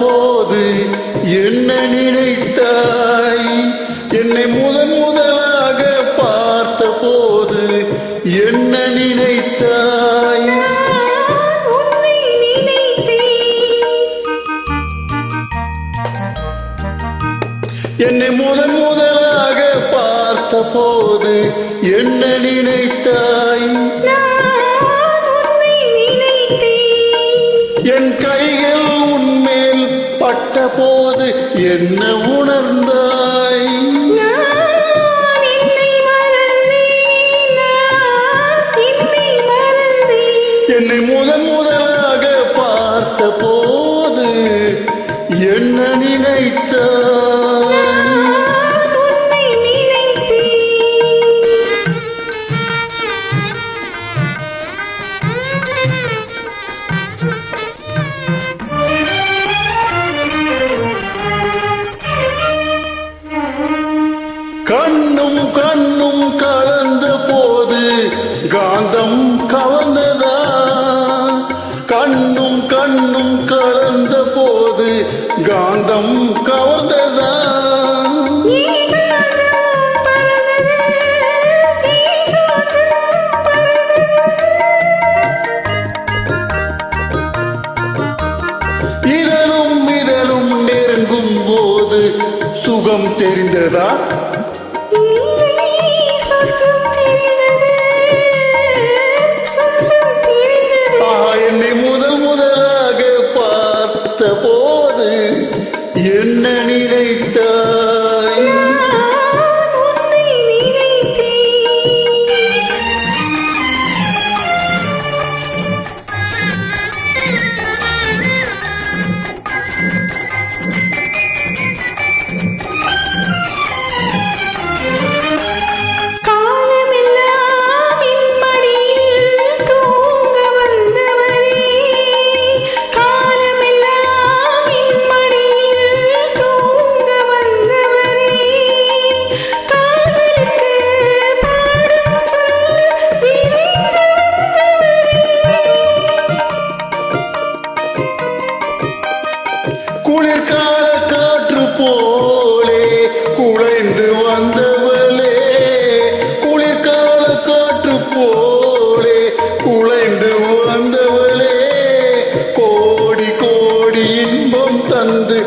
போது என்ன நினைத்தாய்? என்னை முதலாக பார்த்த போது என்ன நினைத்தாய்? என்னை முதலாக பார்த்த போது என்ன நினைத்தாய்? என் கைகள் உன்மேல் பட்ட போது என்ன உணர்ந்தாய்? என்னை முதலாக பார்த்த போது என்ன நினைத்தாய்? கண்ணும் கண்ணும் கலந்த போது காந்தம் கவர்ந்ததா? கண்ணும் கண்ணும் கலந்த போது காந்தம் கவர்ந்ததா? இதழும் இதழும் நெருங்கும் போது சுகம் தெரிந்ததா? என்னை முதலாக பார்த்த போது என்ன நினைத்தாய்? குளிர்கால காற்று போலே குழைந்து வந்தவளே, குளிர்கால காற்று போலே குழைந்து வந்தவளே, கோடி கோடி இன்பம் தந்து